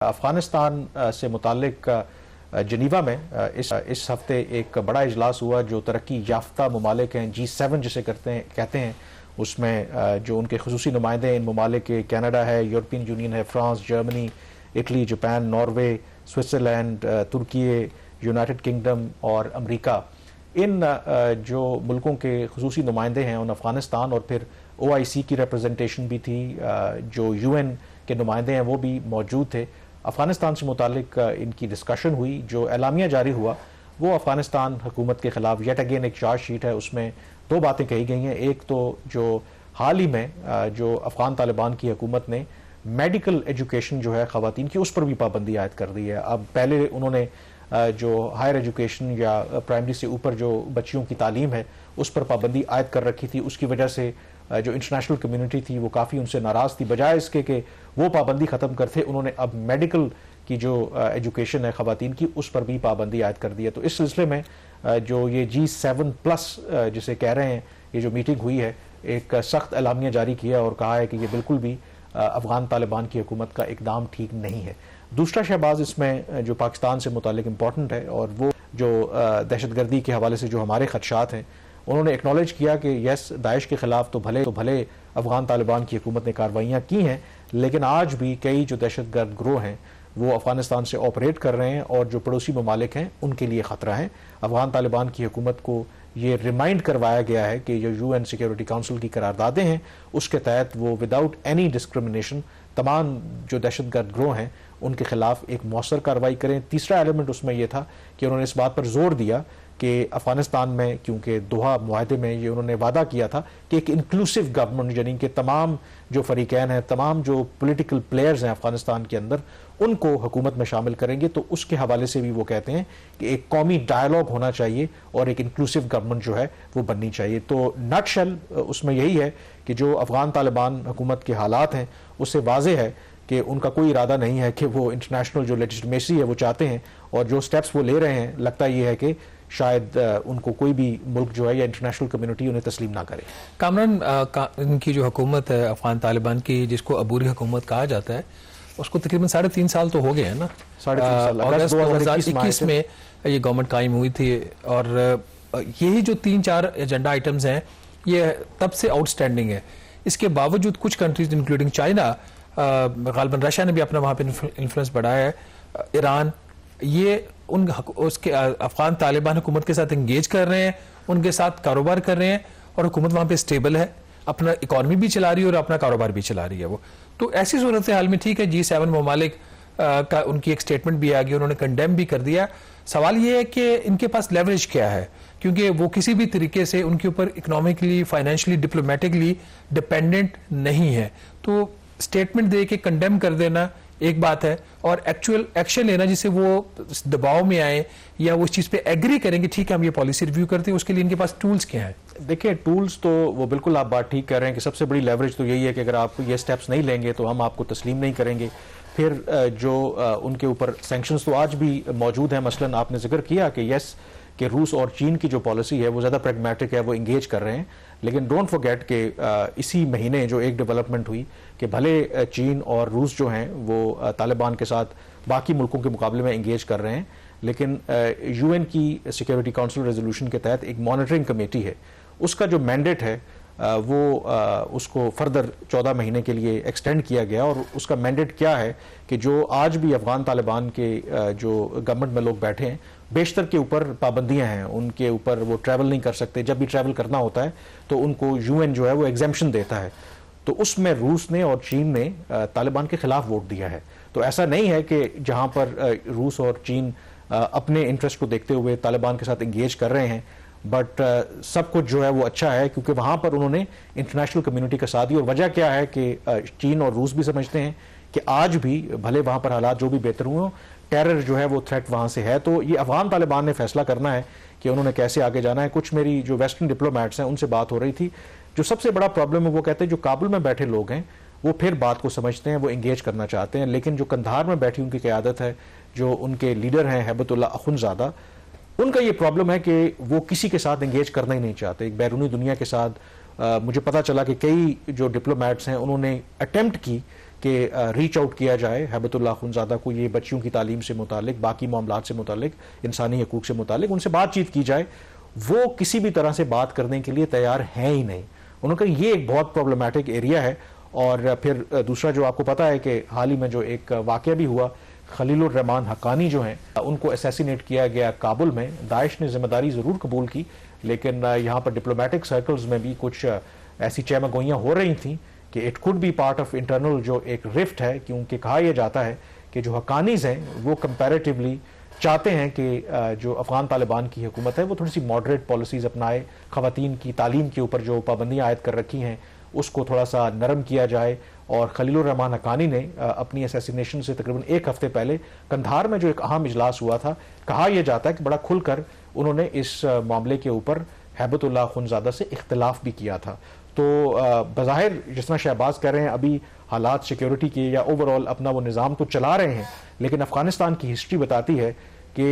अफगानिस्तान से मुतालिक जनीवा में इस हफ्ते एक बड़ा इजलास हुआ जो तरक्की याफ्ता ममालिक हैं, G7 जिसे कहते हैं। उसमें जो उनके खुसूसी नुमाइंदे इन ममालिक के कनाडा है, यूरोपियन यूनियन है, France, Germany, Italy, Japan, Norway, Switzerland, तुर्की, यूनाइटेड किंगडम और अमेरिका। इन जो मुल्कों के खुसूसी नुमाइंदे हैं उन अफगानिस्तान और फिर OIC की रिप्रेजेंटेशन भी थी, जो UN के नुमाइंदे हैं वो भी मौजूद थे। अफगानिस्तान से मुतालिक इनकी डिस्कशन हुई। जो एलामिया जारी हुआ वो अफगानिस्तान हुकूमत के खिलाफ येट अगेन एक चार्ज शीट है। उसमें दो बातें कही गई हैं। एक तो जो हाल ही में जो अफगान तालिबान की हुकूमत ने मेडिकल एजुकेशन जो है ख़वातीन की, उस पर भी पाबंदी आयद कर दी है। अब पहले उन्होंने जो हायर एजुकेशन या प्राइमरी से ऊपर जो बच्चियों की तालीम है उस पर पाबंदी आयद कर रखी थी। उसकी वजह से जो इंटरनेशनल कम्युनिटी थी वो काफ़ी उनसे नाराज़ थी। बजाय इसके कि वो पाबंदी ख़त्म करते, उन्होंने अब मेडिकल की जो एजुकेशन है ख़वातीन की उस पर भी पाबंदी आयद कर दी है। तो इस सिलसिले में जो ये G7+ जिसे कह रहे हैं, ये जो मीटिंग हुई है, एक सख्त एलामिया जारी किया और कहा है कि ये बिल्कुल भी अफगान तालिबान की हुकूमत का इकदाम ठीक नहीं है। दूसरा शहबाज इसमें जो पाकिस्तान से मुतालिक इम्पॉर्टेंट है और वो जो दहशतगर्दी के हवाले से जो हमारे खदशात हैं, उन्होंने एक्नॉलेज किया कि यस, दाइश के खिलाफ तो भले अफगान तालिबान की हुकूमत ने कार्रवाइयाँ की हैं, लेकिन आज भी कई जो दहशतगर्द ग्रोह हैं वो अफगानिस्तान से ऑपरेट कर रहे हैं और जो पड़ोसी ममालिक हैं उनके लिए ख़तरा है। अफगान तालिबान की हुकूमत को ये रिमाइंड करवाया गया है कि जो UN सिक्योरिटी काउंसिल की करारदादें हैं उसके तहत वो विदाउट एनी डिस्क्रिमिनेशन तमाम जो दहशतगर्द ग्रोह हैं उनके खिलाफ एक मौसर कार्रवाई करें। तीसरा एलिमेंट उसमें यह था कि उन्होंने इस बात पर जोर दिया कि अफगानिस्तान में, क्योंकि दोहा मुआहदे में ये उन्होंने वादा किया था कि एक इंक्लूसिव गवर्नमेंट, यानी कि तमाम जो फरीकैन हैं, तमाम जो पॉलिटिकल प्लेयर्स हैं अफगानिस्तान के अंदर, उनको हुकूमत में शामिल करेंगे। तो उसके हवाले से भी वो कहते हैं कि एक कौमी डायलॉग होना चाहिए और एक इंक्लूसिव गवर्नमेंट जो है वो बननी चाहिए। तो नटशेल उसमें यही है कि जो अफगान तालिबान हुकूमत के हालात हैं उससे वाज़ेह है कि उनका कोई इरादा नहीं है कि वो इंटरनेशनल जो लेजिटिमेसी है वो चाहते हैं, और जो स्टेप्स वो ले रहे हैं लगता ये है कि शायद उनको कोई भी मुल्क जो है या इंटरनेशनल कम्युनिटी उन्हें तस्लीम ना करे। कामरान, इनकी जो हुकूमत है अफगान तालिबान की, जिसको अबूरी हुकूमत कहा जाता है, उसको तकरीबन 3.5 साल तो हो गए हैं ना। 3.5 साल, अगस्त 2021 में ये गवर्नमेंट कायम हुई थी और यही जो 3-4 एजेंडा आइटम्स हैं ये तब से आउटस्टैंडिंग है। इसके बावजूद कुछ कंट्रीज इंक्लूडिंग चाइना, गालिबन रशिया ने भी अपना वहाँ पे इन्फ्लुएंस बढ़ाया है, ईरान, ये उसके अफगान तालिबान हुकूमत के साथ इंगेज कर रहे हैं, उनके साथ कारोबार कर रहे हैं और हुकूमत वहाँ पे स्टेबल है, अपना इकॉनमी भी चला रही है और अपना कारोबार भी चला रही है वो। तो ऐसी सूरत हाल में ठीक है, G7 ममालिक का उनकी एक स्टेटमेंट भी आ गई, उन्होंने कंडेम भी कर दिया। सवाल ये है कि इनके पास लेवरेज क्या है, क्योंकि वो किसी भी तरीके से उनके ऊपर इकोनॉमिकली, फाइनेंशियली, डिप्लोमेटिकली डिपेंडेंट नहीं है। तो स्टेटमेंट दे के कंडेम कर देना एक बात है, और एक्चुअल एक्शन लेना जिससे वो दबाव में आए या वो इस चीज़ पे एग्री करेंगे, ठीक है हम ये पॉलिसी रिव्यू करते हैं, उसके लिए इनके पास टूल्स क्या है? देखिए, टूल्स तो वो बिल्कुल आप बात ठीक कर रहे हैं कि सबसे बड़ी लेवरेज तो यही है कि अगर आप ये स्टेप्स नहीं लेंगे तो हम आपको तस्लीम नहीं करेंगे। फिर जो उनके ऊपर सैंक्शंस तो आज भी मौजूद हैं। मसलन आपने जिक्र किया कि यस कि रूस और चीन की जो पॉलिसी है वो ज़्यादा प्रैग्मेटिक है, वो इंगेज कर रहे हैं, लेकिन डोंट फॉरगेट कि इसी महीने जो एक डेवलपमेंट हुई कि भले चीन और रूस जो हैं वो तालिबान के साथ बाकी मुल्कों के मुकाबले में इंगेज कर रहे हैं, लेकिन UN की सिक्योरिटी काउंसिल रेजोल्यूशन के तहत एक मॉनिटरिंग कमेटी है, उसका जो मैंडेट है वो उसको फर्दर 14 महीने के लिए एक्सटेंड किया गया। और उसका मैंडेट क्या है कि जो आज भी अफगान तालिबान के जो गवर्नमेंट में लोग बैठे हैं, बेशतर के ऊपर पाबंदियां हैं, उनके ऊपर वो ट्रैवल नहीं कर सकते। जब भी ट्रैवल करना होता है तो उनको UN जो है वो एग्जेम्पशन देता है। तो उसमें रूस ने और चीन ने तालिबान के खिलाफ वोट दिया है। तो ऐसा नहीं है कि जहां पर रूस और चीन अपने इंटरेस्ट को देखते हुए तालिबान के साथ इंगेज कर रहे हैं, बट सब कुछ जो है वो अच्छा है क्योंकि वहां पर उन्होंने इंटरनेशनल कम्युनिटी का साथ दिया। और वजह क्या है कि चीन और रूस भी समझते हैं कि आज भी भले वहां पर हालात जो भी बेहतर हुए, टेरर जो है वो थ्रेट वहां से है। तो ये अफगान तालिबान ने फैसला करना है कि उन्होंने कैसे आगे जाना है। कुछ मेरी जो वेस्टर्न डिप्लोमेट्स हैं उनसे बात हो रही थी, जो सबसे बड़ा प्रॉब्लम है वो कहते हैं जो काबुल में बैठे लोग हैं वो फिर बात को समझते हैं, वो इंगेज करना चाहते हैं, लेकिन जो कंधार में बैठी उनकी क़यादत है, जो उनके लीडर हैं हैबतुल्ला अखुंज़ादा, उनका ये प्रॉब्लम है कि वो किसी के साथ इंगेज करना ही नहीं चाहते। एक बैरूनी दुनिया के साथ मुझे पता चला कि कई जो डिप्लोमेट्स हैं उन्होंने अटेम्प्ट की कि रीच आउट किया जाए हैबतुल्लाह खुनज़ादा को, ये बच्चियों की तालीम से मुतालिक, बाकी मामलात से मुतालिक, इंसानी हकूक़ से मुतालिक उनसे बातचीत की जाए। वो किसी भी तरह से बात करने के लिए तैयार हैं ही नहीं। उन्होंने कहा ये एक बहुत प्रॉब्लमेटिक एरिया है। और फिर दूसरा जो आपको पता है कि हाल ही में जो एक वाक़या भी हुआ, खलीलुर रहमान हक्कानी जो हैं उनको असैसिनेट किया गया काबुल में। दाइश ने जिम्मेदारी ज़रूर कबूल की, लेकिन यहाँ पर डिप्लोमेटिक सर्कल्स में भी कुछ ऐसी चहमगोइयाँ हो रही थी कि it could be part of internal जो एक रिफ्ट है, क्योंकि कहा यह जाता है कि जो हक्कानीज़ हैं वो कंपैरेटिवली चाहते हैं कि जो अफगान तालिबान की हुकूमत है वो थोड़ी सी मॉडरेट पॉलिसीज़ अपनाए, ख़वातीन की तालीम के ऊपर जो पाबंदियाँ आयद कर रखी हैं उसको थोड़ा सा नरम किया जाए। और खलीलुर रहमान हक्कानी ने अपनी असैसिनेशन से तकरीबन एक हफ्ते पहले कंधार में जो एक अहम इजलास हुआ था, कहा यह जाता है कि बड़ा खुलकर उन्होंने इस मामले के ऊपर हैबतुल्लाह खुनज़ादा से इख्तिलाफ भी किया था। तो बज़ाहिर जिस तरह शहबाज कह रहे हैं अभी हालात सिक्योरिटी के या ओवरऑल अपना वो निज़ाम तो चला रहे हैं, लेकिन अफगानिस्तान की हिस्ट्री बताती है कि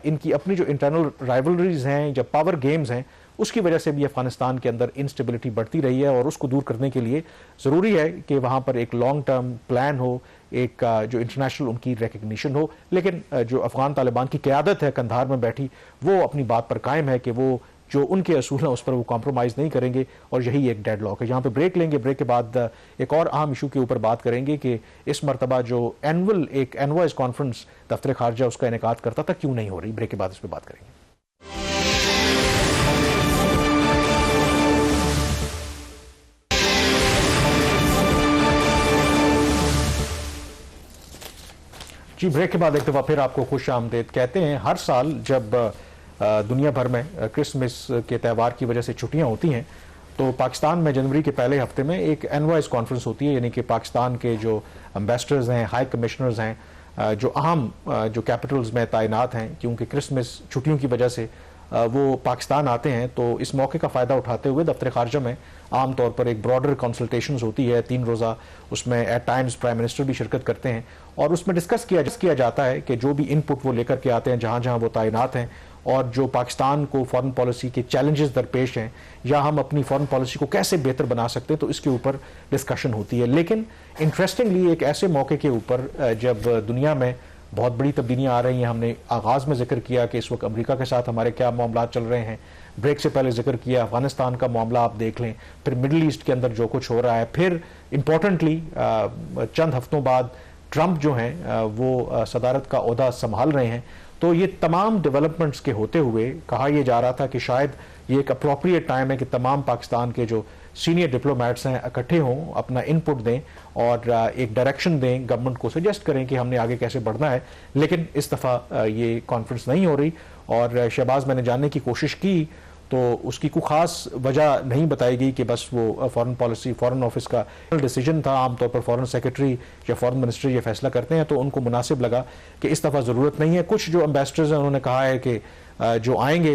इनकी अपनी जो इंटरनल राइवलरीज हैं, जब पावर गेम्स हैं, उसकी वजह से भी अफगानिस्तान के अंदर इंस्टेबिलिटी बढ़ती रही है। और उसको दूर करने के लिए ज़रूरी है कि वहाँ पर एक लॉन्ग टर्म प्लान हो, एक जो इंटरनेशनल उनकी रिकग्निशन हो। लेकिन जो अफगान तालिबान की क़यादत है कंधार में बैठी, वो अपनी बात पर कायम है कि वो जो उनके असूल हैं उस पर वो कॉम्प्रोमाइज़ नहीं करेंगे, और यही एक डेडलॉक है। यहाँ पे ब्रेक लेंगे, ब्रेक के बाद एक और अहम इशू के ऊपर बात करेंगे कि इस मरतबा जो एनुअल एक एनवॉइस कॉन्फ्रेंस दफ्तर खारजा उसका इनेकाद करता था, क्यों नहीं हो रही। ब्रेक के बाद इस पर बात करेंगे। जी, ब्रेक के बाद एक दफ़ा फिर आपको खुश आमदेद कहते हैं। हर साल जब दुनिया भर में क्रिसमस के त्यौहार की वजह से छुट्टियां होती हैं, तो पाकिस्तान में जनवरी के पहले हफ्ते में एक एनवॉइस कॉन्फ्रेंस होती है, यानी कि पाकिस्तान के जो एम्बेसडर्स हैं, हाई कमिश्नर्स हैं, जो अहम जो कैपिटल्स में तैनात हैं, क्योंकि क्रिसमस छुट्टियों की वजह से वो पाकिस्तान आते हैं, तो इस मौके का फ़ायदा उठाते हुए दफ्तर खारजा में आम तौर पर एक ब्रॉडर कंसल्टेशंस होती है 3 रोज़ा। उसमें एट टाइम्स प्राइम मिनिस्टर भी शिरकत करते हैं और उसमें डिस्कस किया जाता है कि जो भी इनपुट वो लेकर के आते हैं जहाँ जहाँ वो तैनात हैं, और जो पाकिस्तान को फॉरेन पॉलिसी के चैलेंजेस दरपेश हैं, या हम अपनी फॉरेन पॉलिसी को कैसे बेहतर बना सकते हैं, तो इसके ऊपर डिस्कशन होती है। लेकिन इंटरेस्टिंगली एक ऐसे मौके के ऊपर जब दुनिया में बहुत बड़ी तब्दीलियाँ आ रही हैं, हमने आगाज़ में जिक्र किया कि इस वक्त अमेरिका के साथ हमारे क्या मामला चल रहे हैं, ब्रेक से पहले जिक्र किया अफगानिस्तान का मामला आप देख लें, फिर मिडल ईस्ट के अंदर जो कुछ हो रहा है, फिर इम्पोर्टेंटली चंद हफ्तों बाद ट्रंप जो हैं वो सदारत का ओहदा संभाल रहे हैं। तो ये तमाम डेवलपमेंट्स के होते हुए कहा यह जा रहा था कि शायद ये एक अप्रोप्रिएट टाइम है कि तमाम पाकिस्तान के जो सीनियर डिप्लोमेट्स हैं इकट्ठे हों, अपना इनपुट दें और एक डायरेक्शन दें, गवर्नमेंट को सजेस्ट करें कि हमने आगे कैसे बढ़ना है। लेकिन इस दफ़ा ये कॉन्फ्रेंस नहीं हो रही, और शहबाज मैंने जानने की कोशिश की तो उसकी कोई ख़ास वजह नहीं बताई गई कि बस वो फॉरेन पॉलिसी, फॉरेन ऑफिस का डिसीजन था। आमतौर पर फॉरेन सेक्रेटरी या फॉरेन मिनिस्टर ये फैसला करते हैं, तो उनको मुनासिब लगा कि इस दफ़ा ज़रूरत नहीं है। कुछ जो एम्बेसडर्स हैं उन्होंने कहा है कि जो आएंगे